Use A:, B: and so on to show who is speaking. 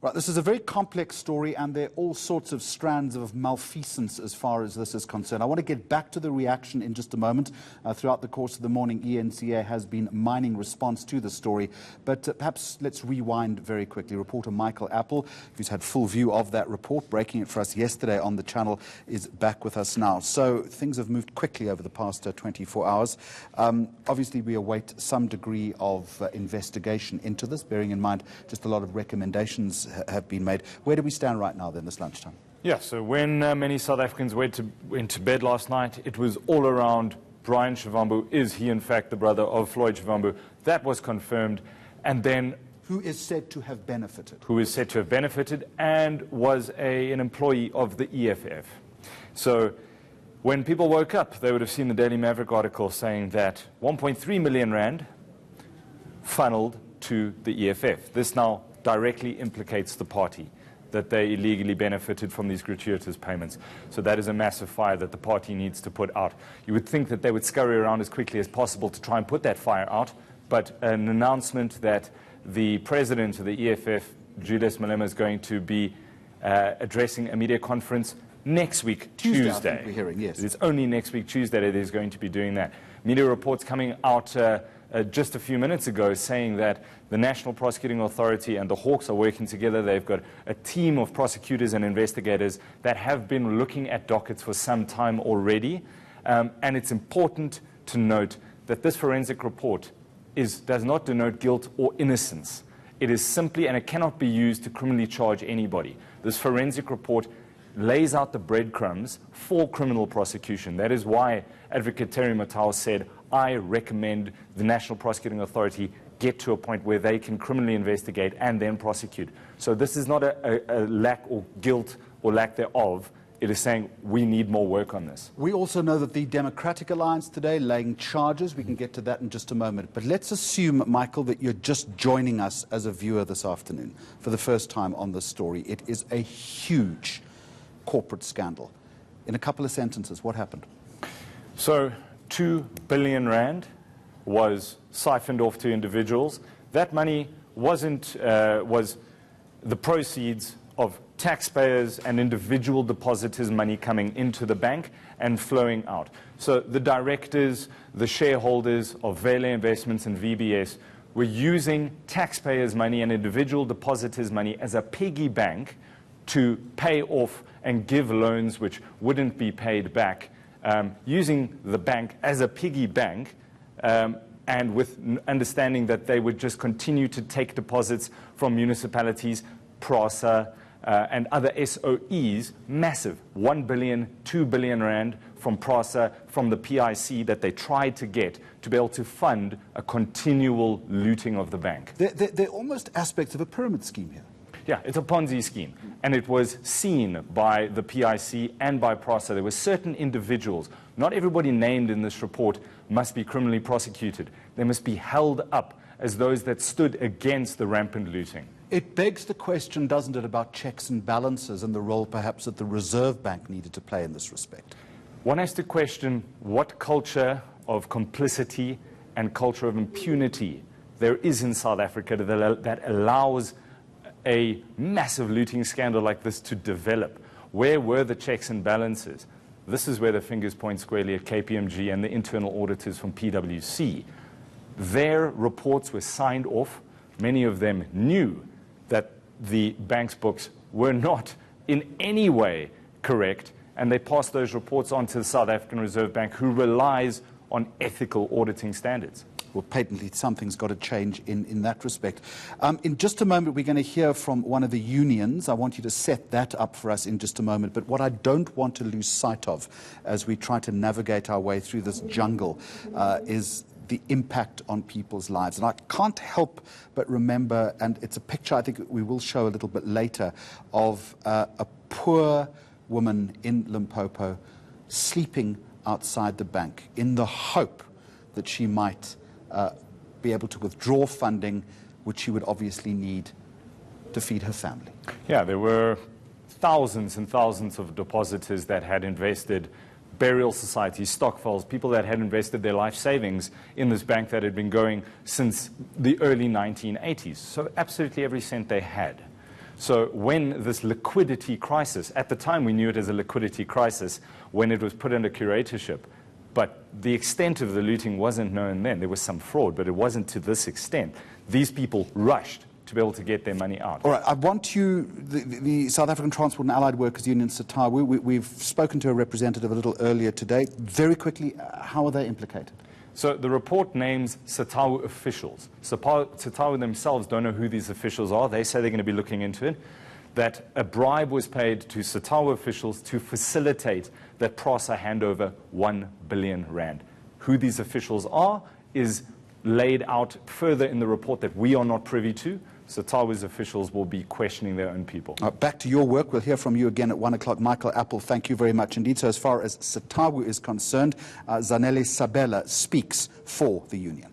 A: Right, this is a very complex story, and there are all sorts of strands of malfeasance as far as this is concerned. I want to get back to the reaction in just a moment. Throughout the course of the morning, eNCA has been mining response to the story, but perhaps let's rewind very quickly. Reporter Michael Appel, who's had full view of that report, breaking it for us yesterday on the channel, is back with us now. So things have moved quickly over the past 24 hours. Obviously, we await some degree of investigation into this, bearing in mind just a lot of recommendations have been made. Where do we stand right now then this lunchtime?
B: Yeah, so when many South Africans went to bed last night, it was all around Brian Shivambu. Is he in fact the brother of Floyd Shivambu? That was confirmed. And then
A: who is said to have benefited?
B: Who is said to have benefited and was an employee of the EFF. So when people woke up, they would have seen the Daily Maverick article saying that 1.3 million rand funneled to the EFF. This now directly implicates the party, that they illegally benefited from these gratuitous payments. So that is a massive fire that the party needs to put out. You would think that they would scurry around as quickly as possible to try and put that fire out, but an announcement that the president of the EFF, Julius Malema, is going to be addressing a media conference next week, Tuesday.
A: I think we're hearing, yes.
B: It's only next week, Tuesday, that he's going to be doing that. Media reports coming out just a few minutes ago saying that the National Prosecuting Authority and the Hawks are working together. They've got a team of prosecutors and investigators that have been looking at dockets for some time already. And it's important to note that this forensic report does not denote guilt or innocence. It is simply, and it cannot be used to criminally charge anybody. This forensic report lays out the breadcrumbs for criminal prosecution. That is why Advocate Terry Matau said, I recommend the National Prosecuting Authority get to a point where they can criminally investigate and then prosecute. So this is not a lack or guilt or lack thereof. It is saying we need more work on this.
A: We also know that the Democratic Alliance today laying charges. We can get to that in just a moment. But let's assume, Michael, that you're just joining us as a viewer this afternoon for the first time on this story. It is a huge corporate scandal. In a couple of sentences, what happened?
B: So 2 billion rand was siphoned off to individuals. That money was the proceeds of taxpayers and individual depositors' money coming into the bank and flowing out. So the directors, the shareholders of Vele Investments and VBS were using taxpayers' money and individual depositors' money as a piggy bank to pay off and give loans which wouldn't be paid back, using the bank as a piggy bank, and with understanding that they would just continue to take deposits from municipalities, PRASA, and other SOEs, massive, 1 billion, 2 billion rand from PRASA, from the PIC that they tried to get to be able to fund a continual looting of the bank.
A: They're almost aspects of a pyramid scheme here.
B: Yeah, it's a Ponzi scheme, and it was seen by the PIC and by PRASA. There were certain individuals, not everybody named in this report must be criminally prosecuted. They must be held up as those that stood against the rampant looting.
A: It begs the question, doesn't it, about checks and balances and the role perhaps that the Reserve Bank needed to play in this respect?
B: One has to question what culture of complicity and culture of impunity there is in South Africa that allows a massive looting scandal like this to develop. Where were the checks and balances? This is where the fingers point squarely at KPMG and the internal auditors from PwC. Their reports were signed off. Many of them knew that the bank's books were not in any way correct, and they passed those reports on to the South African Reserve Bank, who relies on ethical auditing standards.
A: Well, patently, something's got to change in that respect. In just a moment, we're going to hear from one of the unions. I want you to set that up for us in just a moment. But what I don't want to lose sight of as we try to navigate our way through this jungle is the impact on people's lives. And I can't help but remember, and it's a picture I think we will show a little bit later, of a poor woman in Limpopo sleeping outside the bank in the hope that she might be able to withdraw funding, which she would obviously need to feed her family.
B: Yeah, there were thousands and thousands of depositors that had invested burial societies, stockpiles, people that had invested their life savings in this bank that had been going since the early 1980s. So absolutely every cent they had. So when this liquidity crisis, at the time we knew it as a liquidity crisis when it was put under curatorship, but the extent of the looting wasn't known then. There was some fraud, but it wasn't to this extent. These people rushed to be able to get their money out.
A: All right, I want you, the South African Transport and Allied Workers Union, SATAWU, we've spoken to a representative a little earlier today. Very quickly, how are they implicated?
B: So the report names SATAWU officials. SATAWU themselves don't know who these officials are. They say they're going to be looking into it. That a bribe was paid to SATAWU officials to facilitate that PRASA handover 1 billion rand. Who these officials are is laid out further in the report that we are not privy to. SATAWU's officials will be questioning their own people.
A: Back to your work. We'll hear from you again at 1 o'clock. Michael Appel, thank you very much indeed. So as far as SATAWU is concerned, Zanele Sabela speaks for the union.